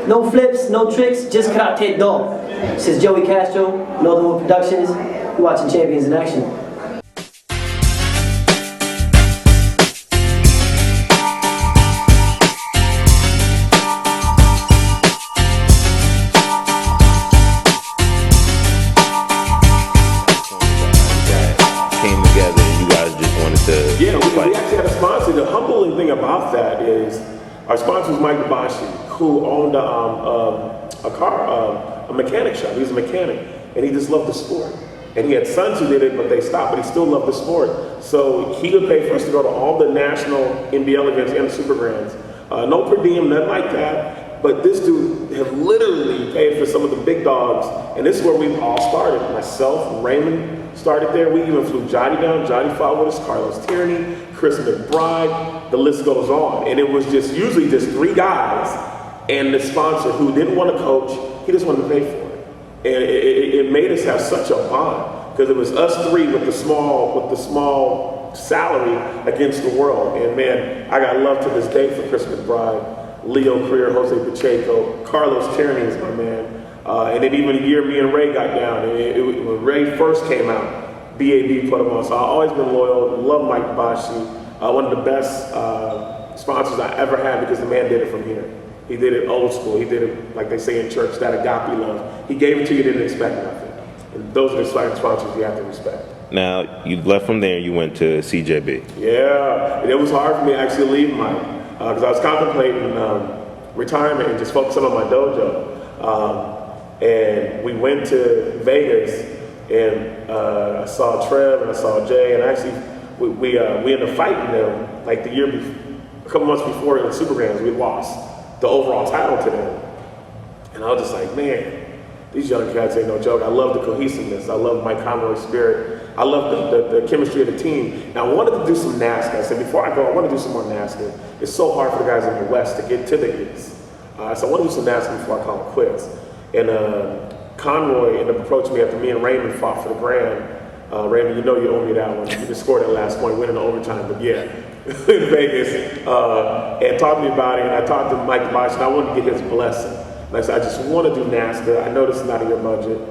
no flips, no tricks, just karate do. This is Joey Castro, Northernwood Productions. You're watching Champions in Action. Yeah, we actually had a sponsor. The humbling thing about that is our sponsor was Mike Bashi, who owned a mechanic shop. He was a mechanic, and he just loved the sport. And he had sons who did it, but they stopped, but he still loved the sport. So he would pay for us to go to all the national NBL events and the Super Grands. No per diem, nothing like that. But this dude had literally paid for some of the big dogs, and this is where we all started. Myself, Raymond started there. We even flew Johnny down. Johnny fought with us, Carlos Tierney, Chris McBride, the list goes on. And it was just usually just 3 guys and the sponsor who didn't want to coach, he just wanted to pay for it. And it made us have such a bond because it was us 3 with the small salary against the world. And man, I got love to this day for Chris McBride, Leo Creer, Jose Pacheco, Carlos Tierney is my man. And then even a year me and Ray got down. When Ray first came out, BAB put him on. So I've always been loyal, love Mike Bashi. One of the best sponsors I ever had because the man did it from here. He did it old school. He did it, like they say in church, that agape love. He gave it to you, didn't expect nothing. And those are the sponsors you have to respect. Now, you left from there, you went to CJB. Yeah, and it was hard for me to actually leave Mike because I was contemplating retirement and just focusing on my dojo. And we went to Vegas, and I saw Trev and I saw Jay, and actually we ended up fighting them like the year before, a couple months before in the Super Grands. We lost the overall title to them, and I was just like, man, these young cats ain't no joke. I love the cohesiveness. I love Mike Conroy's spirit. I love the chemistry of the team. Now I wanted to do some NASCAR. I said before I go, I want to do some more NASCAR. It's so hard for the guys in the West to get to the East. So I want to do some NASCAR before I call it quits. And Conroy ended up approaching me after me and Raymond fought for the Grand. Raymond, you know you owe me that one. You just scored that last point, winning overtime, but yeah, in Vegas. And talked to me about it, and I talked to Mike Bosch, and I wanted to get his blessing. And I said, I just want to do NASCAR. I know this is not in your budget.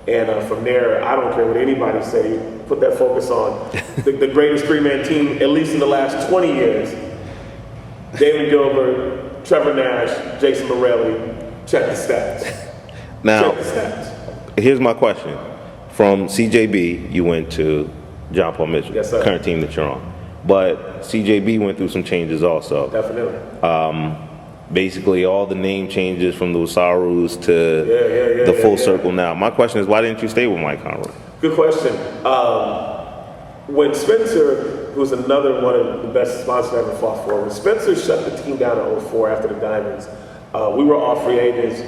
And from there, I don't care what anybody say. Put that focus on the greatest 3-man team, at least in the last 20 years. Damon Gilbert, Trevor Nash, Jason Morelli. Check the stats. Now, here's my question. From CJB, you went to John Paul Mitchell, yes, sir. Current team that you're on. But CJB went through some changes also. Definitely. Basically, all the name changes from the Usarus to the full circle now. My question is, why didn't you stay with Mike Conroy? Good question. When Spencer, who's another one of the best sponsors I ever fought for, when Spencer shut the team down in 2004 after the Diamonds, we were all free agents.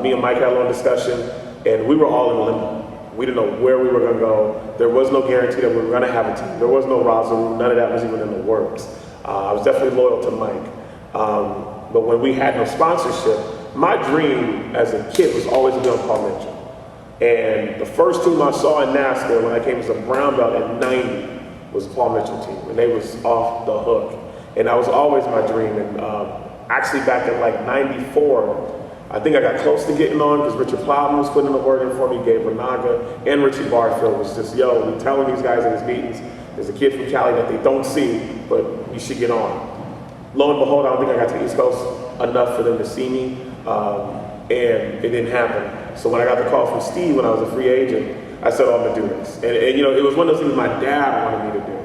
Me and Mike had a long discussion, and we were all in limbo. We didn't know where we were going to go. There was no guarantee that we were going to have a team. There was no roster. None of that was even in the works. I was definitely loyal to Mike. But when we had no sponsorship, my dream as a kid was always to be on Paul Mitchell. And the first team I saw in NASCAR when I came as a brown belt at 90 was the Paul Mitchell team, and they was off the hook. And that was always my dream. And actually back in like 94, I think I got close to getting on because Richard Plowman was putting in the word in for me, Gabe Renaga, and Richie Barfield was just, yo, we telling these guys in his meetings, there's a kid from Cali that they don't see, but you should get on. Lo and behold, I don't think I got to the East Coast enough for them to see me, and it didn't happen. So when I got the call from Steve when I was a free agent, I said, oh, I'm gonna do this. And you know, it was one of those things my dad wanted me to do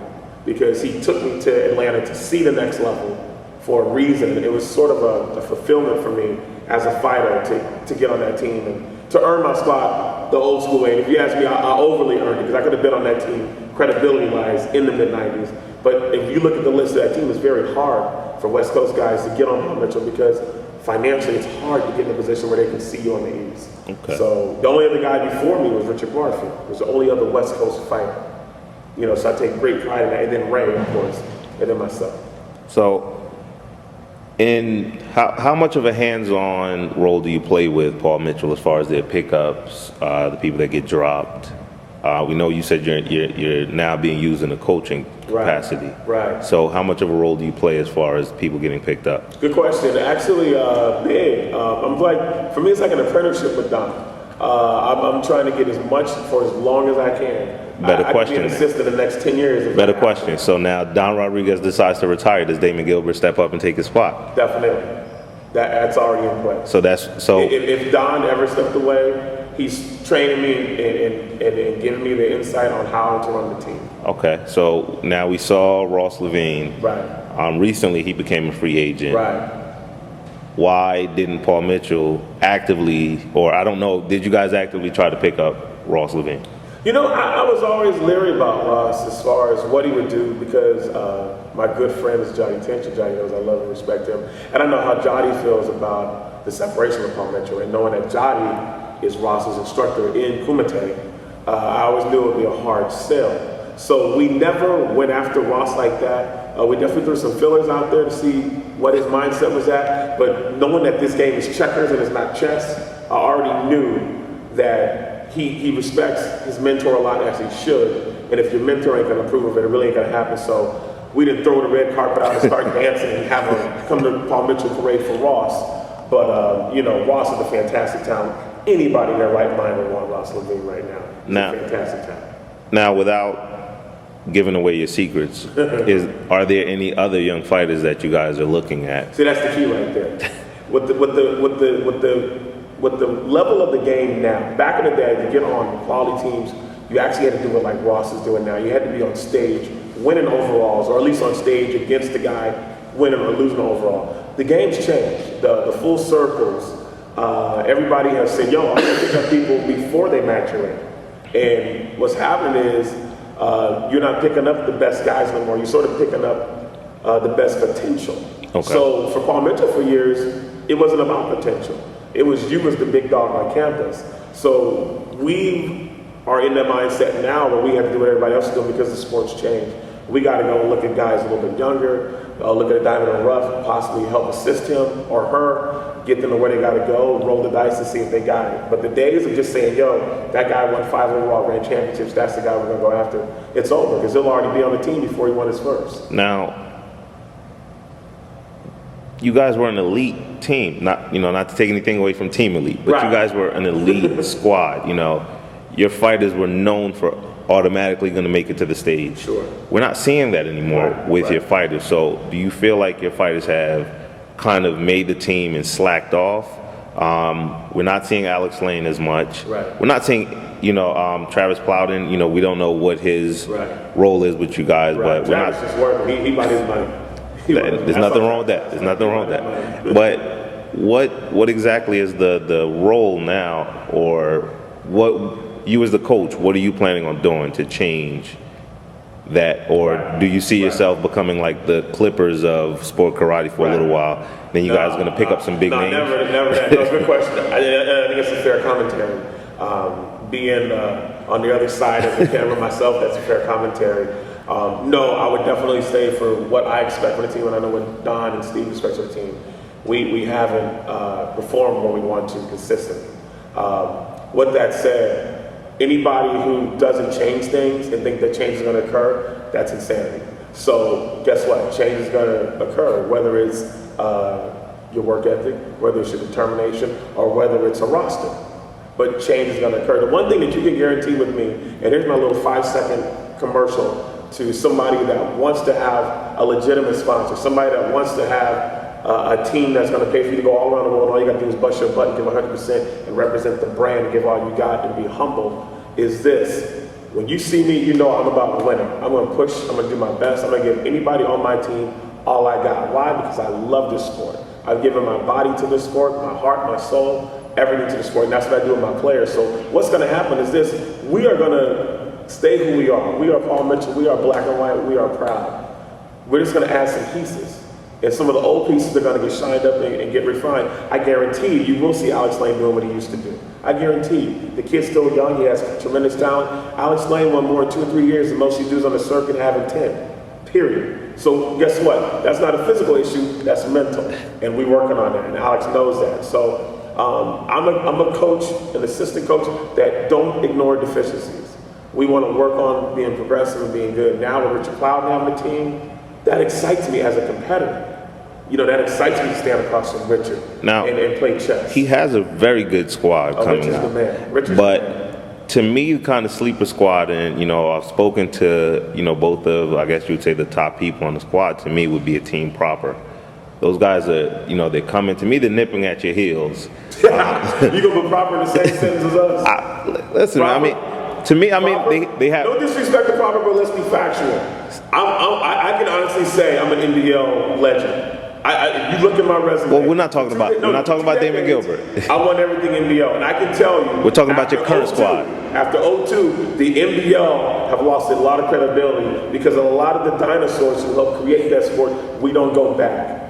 because he took me to Atlanta to see the next level for a reason. It was sort of a fulfillment for me as a fighter to get on that team and to earn my spot the old school way. And if you ask me, I overly earned it because I could have been on that team credibility-wise in the mid-90s. But if you look at the list of that team, it's very hard for West Coast guys to get on Paul Mitchell because financially it's hard to get in a position where they can see you on the East. Okay. So the only other guy before me was Richard Barfield. He was the only other West Coast fighter. You know, so I take great pride in that. And then Ray, of course, and then myself. So, how much of a hands-on role do you play with Paul Mitchell as far as their pickups, the people that get dropped? We know you said you're now being used in a coaching capacity. Right. So how much of a role do you play as far as people getting picked up? Good question. Actually, big. I'm like, for me, it's like an apprenticeship with Don. I'm trying to get as much for as long as I can. Better I question. can be an assistant the next 10 years. Better question. So now Don Rodriguez decides to retire. Does Damon Gilbert step up and take his spot? Definitely. That's already in place. So If Don ever stepped away, he's training me and giving me the insight on how to run the team. Okay. So now we saw Ross Levine. Right. Recently he became a free agent. Right. Why didn't Paul Mitchell actively, or I don't know, did you guys actively try to pick up Ross Levine? You know, I was always leery about Ross as far as what he would do because my good friend is Johnny Tench. Johnny knows I love and respect him. And I know how Johnny feels about the separation of Paul Mitchell. And knowing that Johnny is Ross's instructor in Kumite, I always knew it would be a hard sell. So we never went after Ross like that. We definitely threw some fillers out there to see what his mindset was at. But knowing that this game is checkers and it's not chess, I already knew that he respects his mentor a lot, as he should. And if your mentor ain't going to approve of it, it really ain't going to happen. So we didn't throw the red carpet out and start dancing and have him come to Paul Mitchell parade for Ross. But, you know, Ross is a fantastic talent. Anybody in their right mind would want Ross Levine right now. He's a fantastic talent. Now, without giving away your secrets, are there any other young fighters that you guys are looking at? See, that's the key right there. With the level of the game now, back in the day, to get on quality teams, you actually had to do it like Ross is doing now. You had to be on stage winning overalls, or at least on stage against the guy winning or losing overall. The game's changed. The full circles. Everybody has said, yo, I'm going to pick up people before they mature in. And what's happening is you're not picking up the best guys no more. You're sort of picking up the best potential. Okay. So for Paul Mitchell for years, it wasn't about potential. It was you as the big dog on campus. So we are in that mindset now where we have to do what everybody else is doing because the sport's changed. We got to go and look at guys a little bit younger, look at a diamond in the rough, possibly help assist him or her, get them to where they got to go, roll the dice to see if they got it. But the days of just saying, yo, that guy won 5 overall grand championships, that's the guy we're going to go after, it's over because he'll already be on the team before he won his first. Now, you guys were an elite team, not to take anything away from Team Elite, but right. You guys were an elite squad. Your fighters were known for automatically going to make it to the stage. Sure. We're not seeing that anymore with your fighters. So do you feel like your fighters have kind of made the team and slacked off? We're not seeing Alex Lane as much. Right. We're not seeing, Travis Plowden. We don't know what his role is with you guys, but we're Travis not. Is working. He bought his money. There's nothing wrong with that. There's nothing wrong with that. But what exactly is the role now, or what you as the coach? What are you planning on doing to change that, or do you see yourself becoming like the Clippers of sport karate for a little while? Then you guys are going to pick up some big names? Never. That's a good question. I think it's a fair commentary. Being on the other side of the camera myself, that's a fair commentary. No, I would definitely stay for what I expect from the team, and I know what Don and Steve expect from the team. We haven't performed what we want to consistently. With that said, anybody who doesn't change things and think that change is going to occur, that's insanity. So guess what? Change is going to occur, whether it's your work ethic, whether it's your determination, or whether it's a roster. But change is going to occur. The one thing that you can guarantee with me, and here's my little 5-second commercial to somebody that wants to have a legitimate sponsor, somebody that wants to have a team that's going to pay for you to go all around the world. All you got to do is bust your butt and give 100% and represent the brand and give all you got and be humble. Is this: when you see me, you know I'm about winning. I'm going to push. I'm going to do my best. I'm going to give anybody on my team all I got. Why? Because I love this sport. I've given my body to this sport, my heart, my soul, everything to the sport, and that's what I do with my players. So what's going to happen is this: we are going to stay who we are. We are Paul Mitchell. We are black and white. We are proud. We're just going to add some pieces. And some of the old pieces are going to get shined up and get refined. I guarantee you will see Alex Lane doing what he used to do. I guarantee you. The kid's still young. He has tremendous talent. Alex Lane won more in 2 or 3 years than most of these dudes on the circuit have in 10. Period. So guess what? That's not a physical issue. That's mental. And we're working on that. And Alex knows that. So I'm a coach, an assistant coach, that don't ignore deficiencies. We want to work on being progressive and being good. Now with Richard Cloud having a team, that excites me as a competitor. You know, that excites me to stand across from Richard now, and play chess. He has a very good squad coming Richard's out. the man. Richard's but the man. To me, kind of sleeper squad, and I've spoken to both of, I guess you would say, the top people on the squad. To me, would be a team proper. Those guys are, they're coming to me. They're nipping at your heels. You gonna put proper in the same sentence as us? Listen, Proper? they have. No disrespect to proper, but let's be factual. I can honestly say I'm an NBL legend. You look at my resume. Well, we're not talking about Damon Gilbert. I won everything NBL, and I can tell you. We're talking about your current squad. After 02, the NBL have lost a lot of credibility because a lot of the dinosaurs who helped create that sport, we don't go back.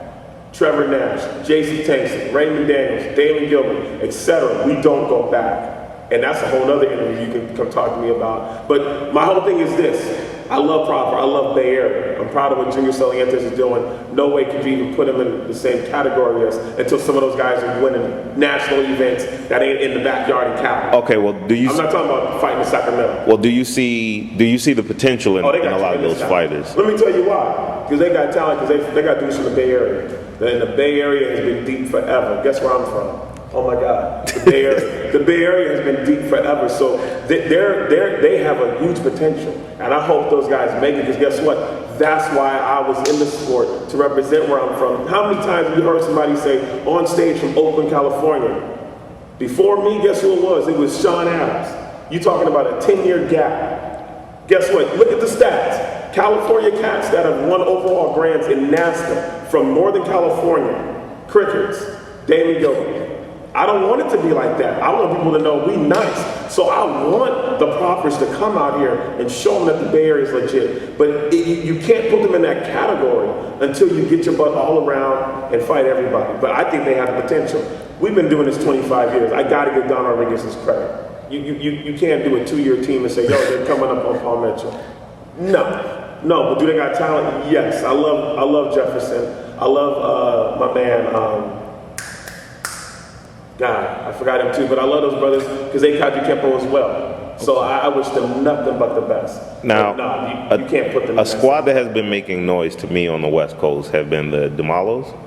Trevor Nash, J.C. Tankston, Raymond Daniels, Damon Gilbert, etc. We don't go back. And that's a whole other interview you can come talk to me about. But my whole thing is this. I love proper. I love Bay Area. I'm proud of what Junior Salientes is doing. No way could you even put him in the same category as until some of those guys are winning national events that ain't in the backyard in Cali. Okay, well, I'm not talking about fighting in Sacramento. Well, do you see the potential in a lot of those fighters? Let me tell you why. Because they got talent. Because they got dudes from the Bay Area. And the Bay Area has been deep forever. Guess where I'm from? Oh my God, the Bay Area. The Bay Area has been deep forever, so they have a huge potential, and I hope those guys make it. Because guess what? That's why I was in the sport, to represent where I'm from. How many times have you heard somebody say on stage from Oakland, California? Before me, guess who it was? It was Sean Adams. You talking about a 10-year gap? Guess what? Look at the stats. California cats that have won overall grands in NASCAR from Northern California, crickets, Damon Gilbert. I don't want it to be like that. I want people to know we nice. So I want the Proppers to come out here and show them that the Bay Area is legit. But you can't put them in that category until you get your butt all around and fight everybody. But I think they have the potential. We've been doing this 25 years. I got to give Don Rodriguez his credit. You can't do a 2-year team and say, yo, they're coming up on Paul Mitchell. No, but do they got talent? Yes. I love Jefferson. I love my man. God, I forgot him too, but I love those brothers because they caught Kempo as well. So I wish them nothing but the best. Now, you can't put them. A squad that has been making noise to me on the West Coast have been the Dumalos.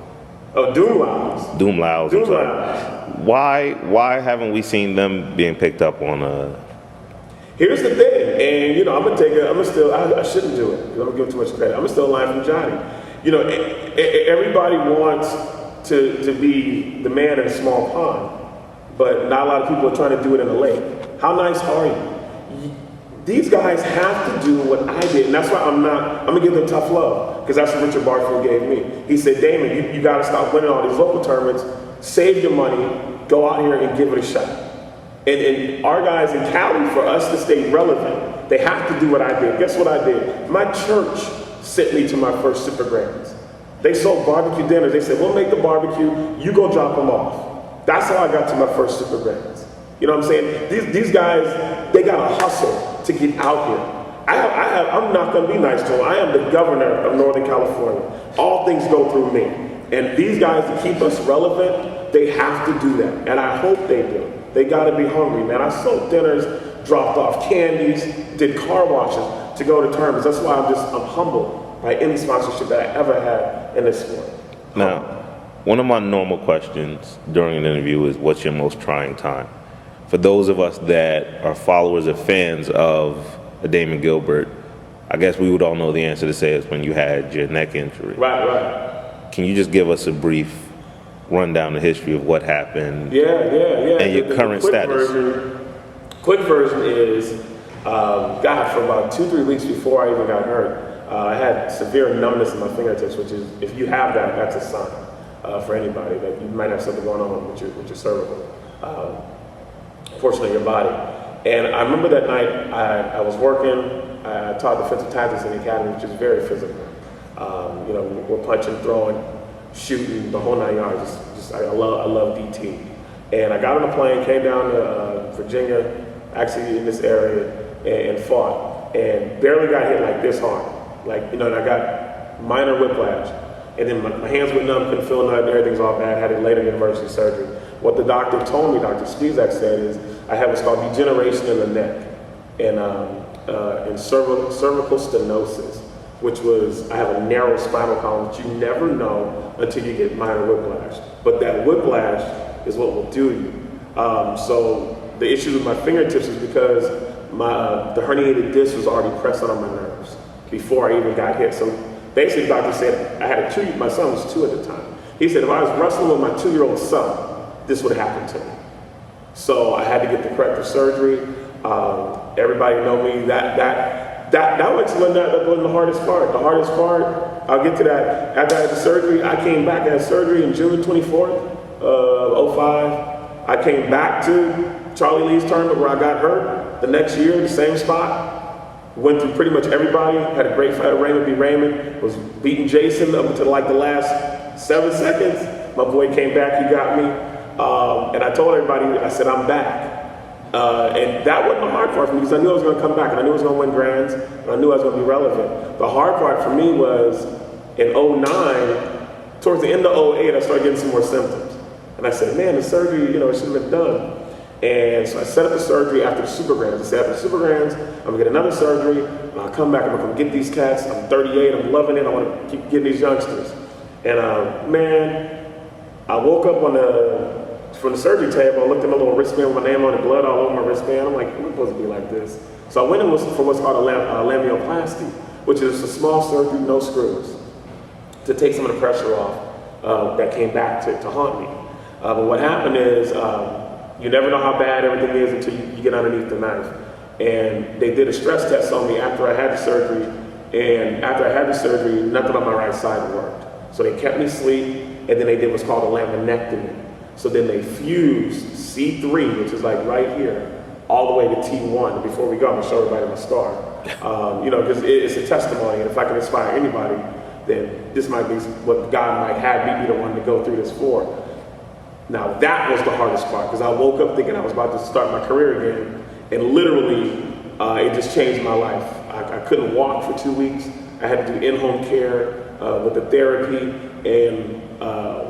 Oh, Doomlaus. I'm sorry. Why haven't we seen them being picked up on a? Here's the thing, and I shouldn't do it because I'm gonna give too much credit. I'm gonna steal a line from Johnny. Everybody wants to be the man in a small pond, but not a lot of people are trying to do it in a lake. How nice are you? These guys have to do what I did, and that's why I'm gonna give them tough love, because that's what Richard Barfield gave me. He said, Damon, you gotta stop winning all these local tournaments, save your money, go out here and give it a shot. And our guys in Cali, for us to stay relevant, they have to do what I did. Guess what I did? My church sent me to my first Super Grands. They sold barbecue dinners. They said, we'll make the barbecue, you go drop them off. That's how I got to my first Super Grands. You know what I'm saying? These guys, they got to hustle to get out here. I'm not going to be nice to them. I am the governor of Northern California. All things go through me. And these guys, to keep us relevant, they have to do that. And I hope they do. They got to be hungry, man. I sold dinners, dropped off candies, did car washes to go to tournaments. That's why I'm humbled by any sponsorship that I ever had in this sport. Now, one of my normal questions during an interview is, what's your most trying time? For those of us that are followers or fans of Damon Gilbert, I guess we would all know the answer to say is when you had your neck injury. Right. Can you just give us a brief rundown of the history of what happened? Yeah. And your current status. Quick version is, for about 2-3 weeks before I even got hurt, I had severe numbness in my fingertips, which is, if you have that, that's a sign for anybody that you might have something going on with your cervical portion of your body. And I remember that night I was working. I taught defensive tactics in the academy, which is very physical. We're punching, throwing, shooting, the whole 9 yards. I love DT. And I got on a plane, came down to Virginia, actually in this area, and fought. And barely got hit like this hard. And I got minor whiplash. And then my hands were numb, couldn't feel nothing, everything's all bad, had it later in emergency surgery. What the doctor told me, Dr. Spizak said, is I have what's called degeneration in the neck. And in cervical stenosis, which was, I have a narrow spinal column that you never know until you get minor whiplash. But that whiplash is what will do you. So the issue with my fingertips is because the herniated disc was already pressing on my nerves before I even got hit. So basically, the doctor said, I had my son was 2 at the time. He said, if I was wrestling with my 2-year-old son, this would happen to me. So I had to get the corrective surgery. Everybody know me. That wasn't the hardest part. The hardest part, I'll get to that. After I had the surgery, I came back. I had surgery on June 24th of 05. I came back to Charlie Lee's tournament where I got hurt. The next year, the same spot. Went through pretty much everybody. Had a great fight with Raymond B. Raymond. Was beating Jason up until like the last 7 seconds. My boy came back. He got me. And I told everybody, I said, I'm back. And that wasn't the hard part for me because I knew I was going to come back and I knew I was going to win grands and I knew I was going to be relevant. The hard part for me was in 09, towards the end of 08, I started getting some more symptoms. And I said, man, the surgery, it should have been done. And so I set up the surgery after the Super Grands. I said, after the Super Grands, I'm going to get another surgery and I'll come back, I'm going to come get these cats. I'm 38, I'm loving it, I want to keep getting these youngsters. And man, I woke up from the surgery table, I looked at my little wristband with my name on it, blood all over my wristband. I'm like, I'm not supposed to be like this. So I went in for what's called a laminoplasty, which is a small surgery, no screws, to take some of the pressure off that came back to haunt me. But what happened is, you never know how bad everything is until you get underneath the knife. And they did a stress test on me after I had the surgery, and after I had the surgery, nothing on my right side worked. So they kept me asleep, and then they did what's called a laminectomy. So then they fused C3, which is like right here, all the way to T1. Before we go, I'm gonna show everybody my scar. Because it's a testimony, and if I can inspire anybody, then this might be what God might have me be the one to go through this for. Now that was the hardest part, because I woke up thinking I was about to start my career again, and literally, it just changed my life. I couldn't walk for 2 weeks. I had to do in-home care with the therapy, and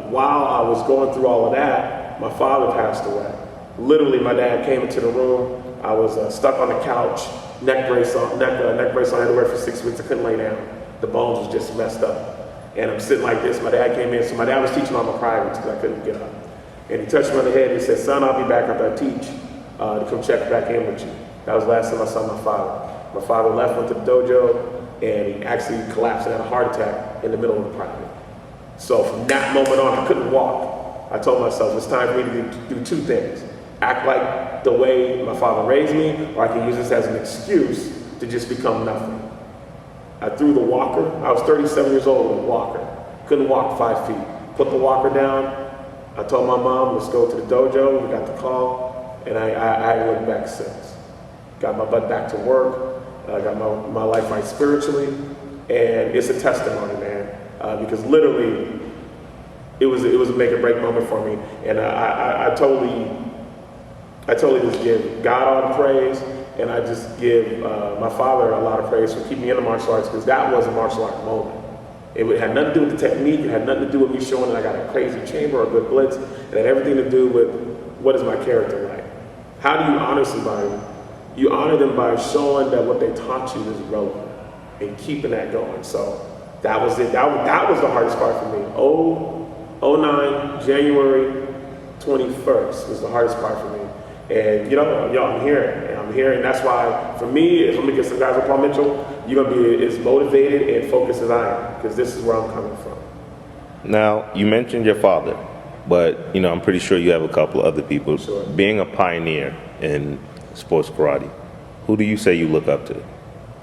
while I was going through all of that, my father passed away. Literally, my dad came into the room. I was stuck on the couch, neck brace on. I had to wear for 6 weeks. I couldn't lay down. The bones was just messed up. And I'm sitting like this. My dad came in. So my dad was teaching all my privates because I couldn't get up. And he touched me on the head and he said, son, I'll be back after I teach to come check back in with you. That was the last time I saw my father. My father left, went to the dojo, and he actually collapsed and had a heart attack in the middle of the private. So from that moment on, I couldn't walk. I told myself it's time for me to do 2 things. Act like the way my father raised me, or I can use this as an excuse to just become nothing. I threw the walker. I was 37 years old with a walker. Couldn't walk 5 feet. Put the walker down. I told my mom, let's go to the dojo. We got the call, and I haven't looked back since. Got my butt back to work. I got my life right spiritually, and it's a testimony, man. Because literally, it was a make or break moment for me, and I totally just give God all the praise, and I just give my father a lot of praise for keeping me in the martial arts, because that was a martial art moment. It had nothing to do with the technique. It had nothing to do with me showing that I got a crazy chamber or a good blitz. It had everything to do with what is my character like. How do you honor somebody? You honor them by showing that what they taught you is relevant and keeping that going. So that was it. That was the hardest part for me. 09, January 21st was the hardest part for me. And I'm here, and that's why for me, if I'm gonna get some guys with Paul Mitchell, you're gonna be as motivated and focused as I am, because this is where I'm coming from. Now, you mentioned your father, but I'm pretty sure you have a couple of other people. Sure. Being a pioneer in sports karate, who do you say you look up to?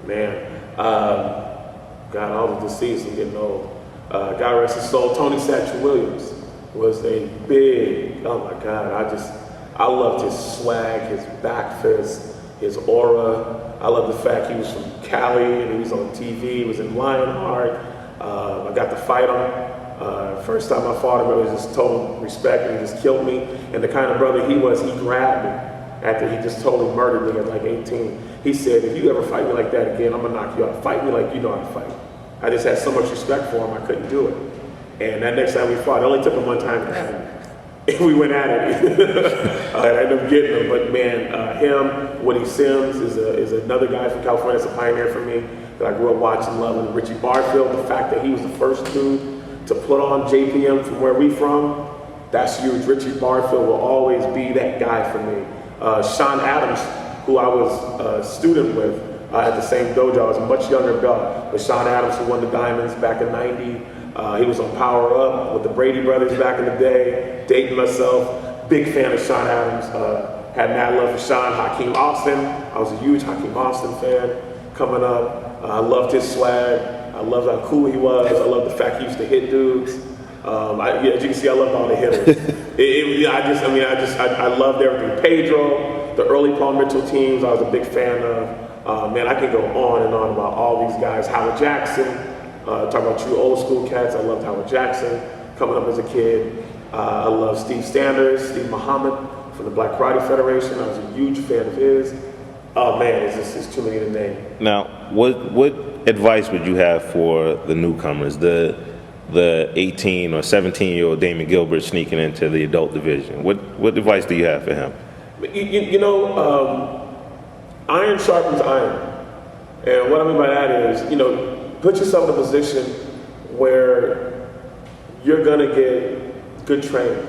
Man, God, all the deceased, I'm getting old. God rest his soul. Tony Satchel Williams was a big, oh my God, I loved his swag, his back fist, his aura. I love the fact he was from Cali and he was on TV, he was in Lionheart. I got to fight him. First time I fought him, it was just total respect, and he just killed me. And the kind of brother he was, he grabbed me after he just totally murdered me at like 18. He said, if you ever fight me like that again, I'm gonna knock you out. Fight me like you know how to fight. I just had so much respect for him, I couldn't do it. And that next time we fought, it only took him one time to have me. and we went at it. I ended up getting him, but man, him, Woody Sims is another guy from California that's a pioneer for me that I grew up watching, loving. Richie Barfield, the fact that he was the first dude to put on JPM from where we from, that's huge. Richie Barfield will always be that guy for me. Sean Adams, who I was a student with at the same dojo. I was a much younger belt, but Sean Adams, who won the Diamonds back in '90, he was on Power Up with the Brady brothers back in the day, dating myself. Big fan of Sean Adams. Had mad love for Sean. Hakeem Austin, I was a huge Hakeem Austin fan coming up. I loved his swag. I loved how cool he was. I loved the fact he used to hit dudes. As you can see, I loved all the hitters. I loved everything. Pedro, the early Paul Mitchell teams, I was a big fan of. Man, I could go on and on about all these guys. Howard Jackson, talking about true old school cats. I loved Howard Jackson coming up as a kid. I love Steve Sanders, Steve Muhammad from the Black Karate Federation. I was a huge fan of his. Oh man, it's too many to name. Now, what advice would you have for the newcomers, the 18 or 17-year-old Damon Gilbert sneaking into the adult division? What advice do you have for him? Iron sharpens iron. And what I mean by that is, put yourself in a position where you're gonna get good training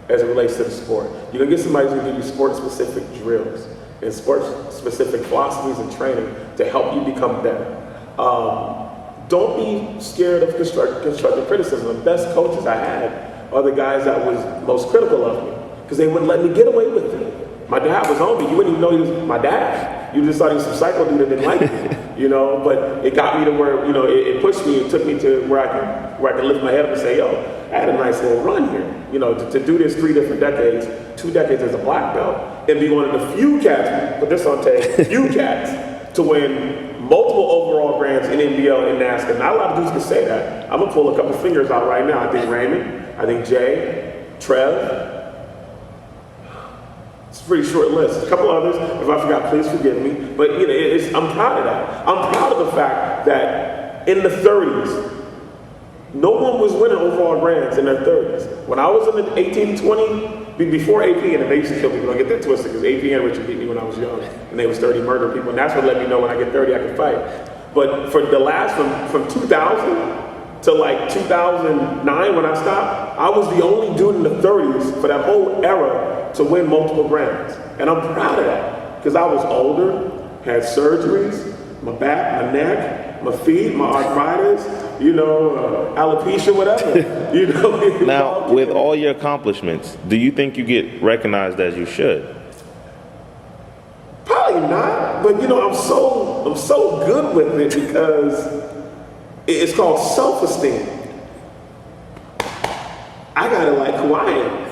as it relates to the sport. You're gonna get somebody who's gonna give you sport-specific drills and sport-specific philosophies and training to help you become better. Don't be scared of constructive criticism. The best coaches I had are the guys that was most critical of me because they wouldn't let me get away with it. My dad was on me. You wouldn't even know he was my dad. You just thought he was some psycho dude that didn't like me, But it got me to where, it pushed me. It took me to where I could lift my head up and say, yo, I had a nice little run here. To do this 3 different decades, 2 decades as a black belt, and be one of the few cats, put this on tape, few cats to win multiple overall grants in NBL and NASCAR. Not a lot of dudes can say that. I'm gonna pull a couple fingers out right now. I think Raymond, I think Jay, Trev. It's a pretty short list. A couple others. If I forgot, please forgive me. But I'm proud of that. I'm proud of the fact that in the 30s, no one was winning overall grants in their 30s. When I was in the 18, 20, before AP, and they used to kill people, don't get that twisted, because AP and Richard beat me when I was young, and they was 30 murder people, and that's what let me know when I get 30 I can fight. But for the last, from 2000 to like 2009 when I stopped, I was the only dude in the 30s for that whole era to win multiple grants. And I'm proud of that, because I was older, had surgeries, my back, my neck, my feet, my arthritis, alopecia, whatever. Now, with all your accomplishments, do you think you get recognized as you should? Probably not, but I'm so good with it because it's called self-esteem. I gotta like who I am.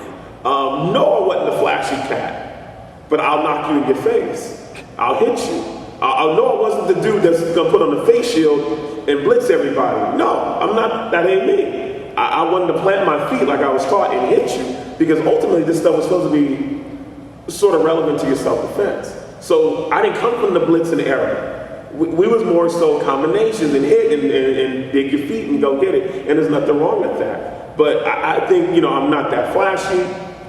No, I wasn't a flashy cat, but I'll knock you in your face. I'll hit you. I know I wasn't the dude that's gonna put on the face shield and blitz everybody. No, I'm not. That ain't me. I wanted to plant my feet like I was taught and hit you because ultimately this stuff was supposed to be sort of relevant to your self-defense. So I didn't come from the blitzing era. We was more so combinations and hit and dig your feet and go get it. And there's nothing wrong with that. But I think I'm not that flashy,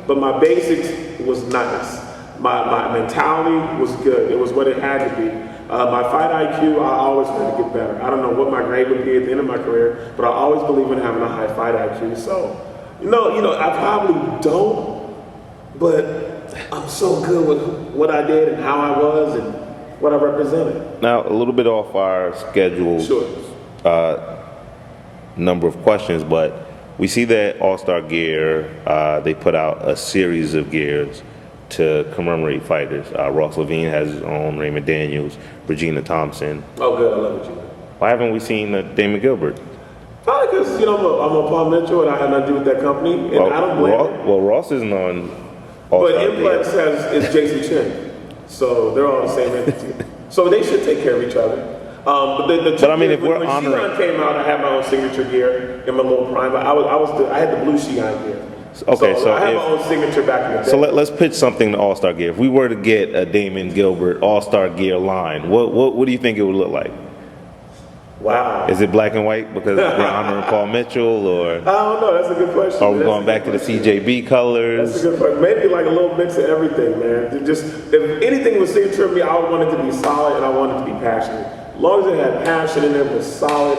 but my basics was nice. My mentality was good. It was what it had to be. My fight IQ, I always wanted to get better. I don't know what my grade would be at the end of my career, but I always believe in having a high fight IQ. So, I probably don't, but I'm so good with what I did and how I was and what I represented. Now, a little bit off our schedule, sure. Number of questions, but we see that All-Star Gear, they put out a series of gears to commemorate fighters. Ross Levine has his own, Raymond Daniels, Regina Thompson. Oh, good. I love Regina. Why haven't we seen Damon Gilbert? Probably because, I'm a Paul Mitchell and I had nothing to do with that company. And I don't blame him. Well, Ross isn't on All-Star But Implex is Jason Chen. So they're all the same entity. So they should take care of each other. But I mean, if we're honoring, when Shion came out, I had my own signature gear in my little prime. But I had the blue Shion gear. Okay, so I have my own signature back in the day. So let's pitch something to All-Star Gear. If we were to get a Damon Gilbert All-Star Gear line, what do you think it would look like? Wow. Is it black and white because we're honoring Paul Mitchell, or I don't know. That's a good question. are we That's going back to the CJB colors? That's a good question. Maybe like a little mix of everything, man. Just if anything was signature to me, I would want it to be solid and I want it to be passionate. As long as it had passion in there, was solid,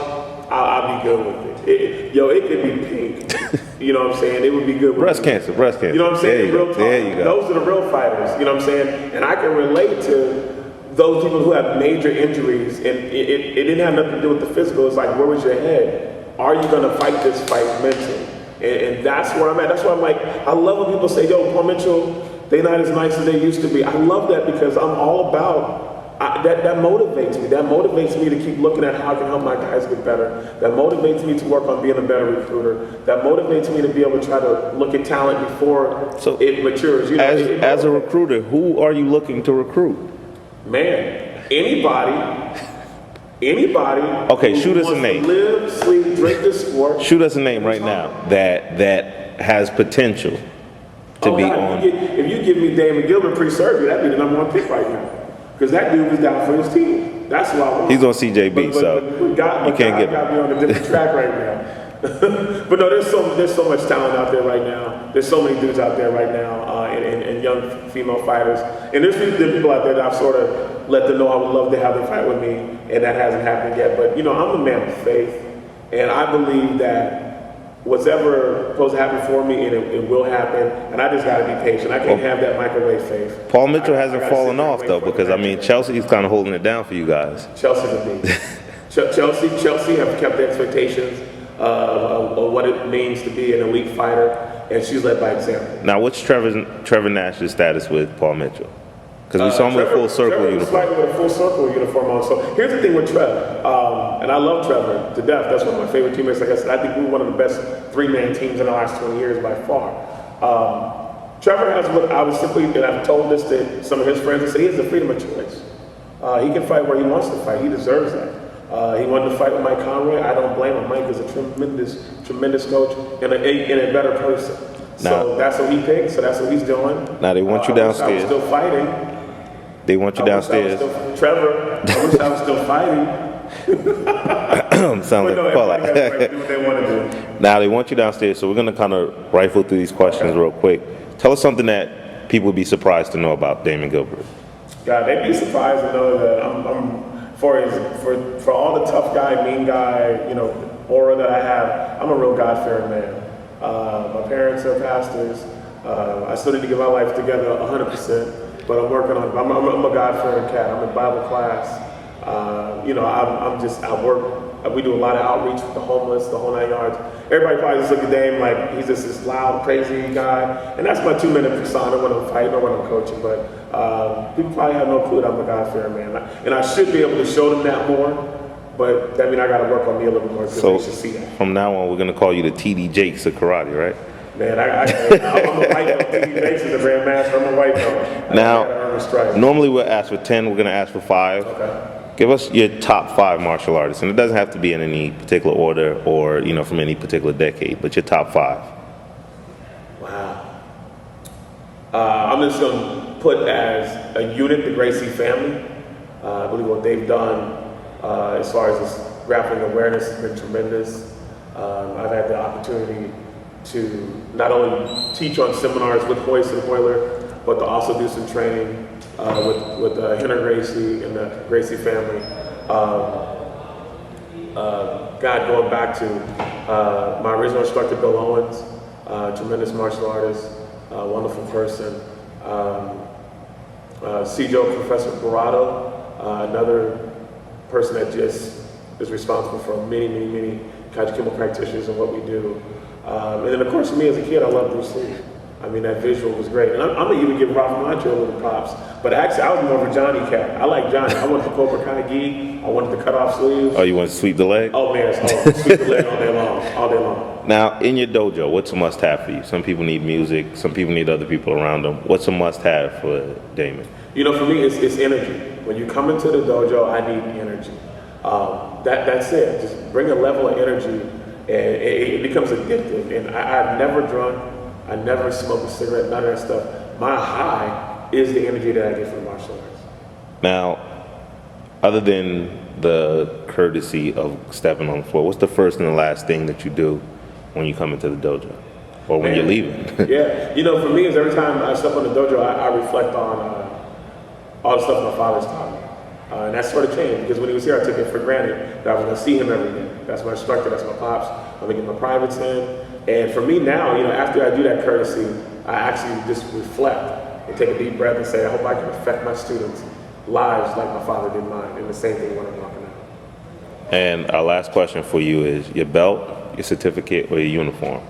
I'll be good with it. It could be pink. You know what I'm saying? It would be good with Breast cancer. You know what I'm saying? There you go. Those are the real fighters. You know what I'm saying? And I can relate to those people who have major injuries, and it didn't have nothing to do with the physical. It's like, where was your head? Are you going to fight this fight mentally? And that's where I'm at. That's why I'm like, I love when people say, yo, Paul Mitchell, they're not as nice as they used to be. I love that because I'm all about that motivates me. That motivates me to keep looking at how I can help my guys get better. That motivates me to work on being a better recruiter. That motivates me to be able to try to look at talent before it matures. You know, as a recruiter, who are you looking to recruit? Man, anybody. Okay, shoot us a name. Live, sleep, drink the sport. Shoot us a name right now that has potential to be on. If you give me Damon Gilbert pre-surgery, that'd be the #1 pick right now. Because that dude was down for his team. That's what I want. He's on CJB, you can't get him. Got me on a different track right now. But no, there's so much talent out there right now. There's so many dudes out there right now, and young female fighters. And there's people out there that I've sort of let them know I would love to have them fight with me, and that hasn't happened yet. But I'm a man of faith, and I believe that what's ever supposed to happen for me, and it will happen. And I just got to be patient. I can't have that microwave faith. Paul Mitchell hasn't fallen off though, because Chelsea's kind of holding it down for you guys. Chelsea's a beast. Chelsea have kept the expectations of what it means to be an elite fighter, and she's led by example. Now, what's Trevor Nash's status with Paul Mitchell? Because we saw him with a full circle uniform. Trevor with a full circle uniform on. So here's the thing with Trev, and I love Trevor to death. That's one of my favorite teammates. Like I said, I think we're one of the best 3-man teams in the last 20 years by far. Trevor has what I was simply, and I've told this to some of his friends, and said he has the freedom of choice. He can fight where he wants to fight. He deserves that. He wanted to fight with Mike Conway. I don't blame him. Mike is a tremendous coach and a better person. So that's what he picked. So that's what he's doing. Now they want you downstairs. I was still fighting. They want you downstairs. Trevor, I wish I was still fighting. Sounds like a call out. Do what they want to do. Now they want you downstairs, so we're going to kind of rifle through these questions real quick. Tell us something that people would be surprised to know about Damon Gilbert. God, they'd be surprised to know that I'm for all the tough guy, mean guy, aura that I have. I'm a real God-fearing man. My parents are pastors. I still need to get my life together 100%. But I'm working on it. I'm a God-fearing cat. I'm in Bible class. I work. We do a lot of outreach with the homeless, the whole 9 yards. Everybody probably just look at Dame like he's just this loud, crazy guy. And that's my 2-minute persona when I'm fighting or when I'm coaching. But people probably have no clue that I'm a God-fearing man. And I should be able to show them that more. But that means I got to work on me a little more so they should see that. From now on, we're going to call you the TD Jakes of karate, right? Man, I'm a white belt. TD Jakes is a grandmaster. I'm a white belt. Now, normally we'll ask for 10. We're going to ask for 5. Okay. Give us your top 5 martial artists, and it doesn't have to be in any particular order or from any particular decade, but your top 5. Wow. I'm just going to put as a unit the Gracie family. I believe what they've done as far as this grappling awareness has been tremendous. I've had the opportunity to not only teach on seminars with Hoist and Hoyler, but to also do some training with Henry Gracie and the Gracie family. Going back to my original instructor, Bill Owens, tremendous martial artist, wonderful person. CJO Professor Barato, another person that just is responsible for many Kajukenbo practitioners and what we do. And then, of course, for me as a kid, I loved Bruce Lee. I mean, that visual was great. And I'm going to even give Ralph Macchio a little props. But actually, I was more of a Johnny cat. I like Johnny. I wanted the Cobra Kai gi. I wanted the cut-off sleeves. Oh, you want to sweep the leg? Oh, man. Sweep the leg all day long. Now, in your dojo, what's a must-have for you? Some people need music. Some people need other people around them. What's a must-have for Damon? For me, it's energy. When you come into the dojo, I need energy. That's it. Just bring a level of energy, and it becomes addictive. And I've never drunk. I never smoked a cigarette, none of that stuff. My high is the energy that I get from martial arts. Now, other than the courtesy of stepping on the floor, what's the first and the last thing that you do when you come into the dojo, or when you're leaving? Yeah, you know, for me, is every time I step on the dojo, I reflect on all the stuff my father's taught me. And that sort of changed, because when he was here, I took it for granted that I was going to see him every day. That's my instructor, that's my pops. I'm going to get my privates in. And for me now, you know, after I do that courtesy, I actually just reflect and take a deep breath and say, I hope I can affect my students' lives like my father did mine. And the same thing when I'm walking out. And our last question for you is your belt, your certificate, or your uniform?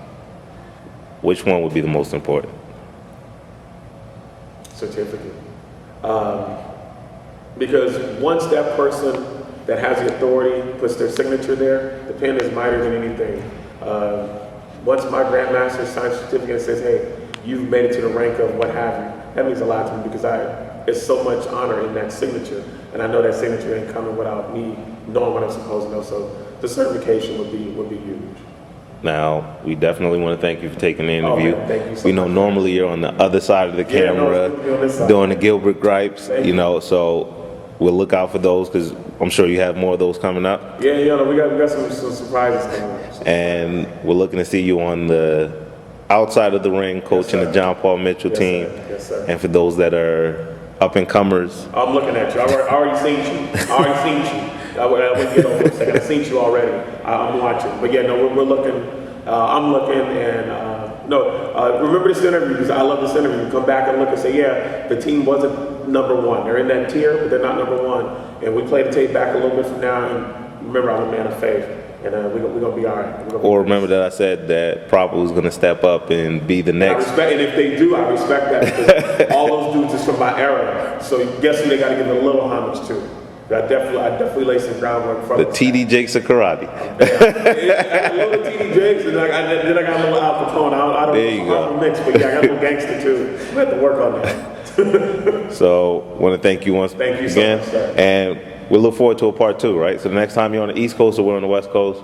Which one would be the most important? Certificate. Because once that person that has the authority puts their signature there, the pen is mightier than anything. Once my grandmaster signs a certificate and says, hey, you've made it to the rank of what have you, that means a lot to me, because it's so much honor in that signature. And I know that signature ain't coming without me knowing what I'm supposed to know. So the certification would be huge. Now, we definitely want to thank you for taking the interview. Oh, man, thank you so we know much. Normally you're on the other side of the camera, doing the Gilbert gripes, you know, so we'll look out for those, because I'm sure you have more of those coming up. Yeah, you know, we got some surprises coming up. And we're looking to see you on the outside of the ring, coaching the John Paul Mitchell team. Yes, sir. And for those that are up-and-comers. I'm looking at you. I already seen you. I wouldn't get over this. I've seen you already. I'm watching. But yeah, no, we're looking. I'm looking, and remember this interview, because I love this interview. Come back and look and say, yeah, the team wasn't #1. They're in that tier, but they're not #1. And we play the tape back a little bit from now, and remember, I'm a man of faith. And we're going to be all right. Or remember that I said that Proper was going to step up and be the next. And if they do, I respect that, because all those dudes is from my era. So guess who they got to give a little homage to? I definitely lay some groundwork from the TD Jakes of karate. I love the TD Jakes, and then I got a little Al Capone. I don't mix, but yeah, I got a little gangster too. We have to work on that. So, want to thank you once again. So much, sir. And we'll look forward to a part 2, right? So the next time you're on the East Coast or we're on the West Coast,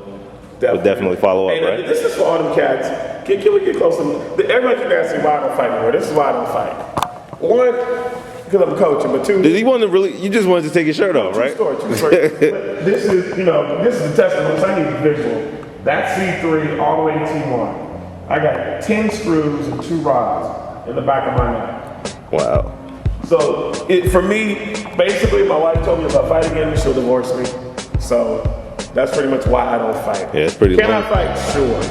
we'll definitely follow up, right? This is for all them cats. Can we get close to them? Everybody keep asking why I don't fight anymore. This is why I don't fight. One, because I'm coaching, but two, did he want to really? You just wanted to take your shirt off, right? True story. This is the testament. I need the visual. That's C3 all the way to T1. I got 10 screws and 2 rods in the back of my neck. Wow. So for me, basically, my wife told me if I fight again, she'll divorce me. So that's pretty much why I don't fight. Yeah, it's pretty. Can I fight? Sure.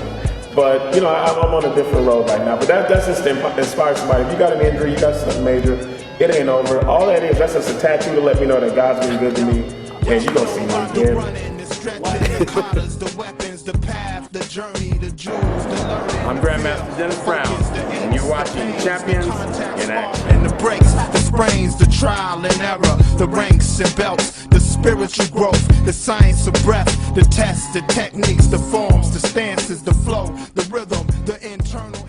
But I'm on a different road right now. But that's just to inspire somebody. If you got an injury, you got something major, it ain't over. All that is, that's just a tattoo to let me know that God's been good to me, and you gonna see me again. I'm Grandmaster Dennis Brown, and you're watching Champions in Action. And the breaks, the sprains, the trial and error, the ranks and belts, the spiritual growth, the science of breath, the tests, the techniques, the forms, the stances, the flow, the rhythm, the internal.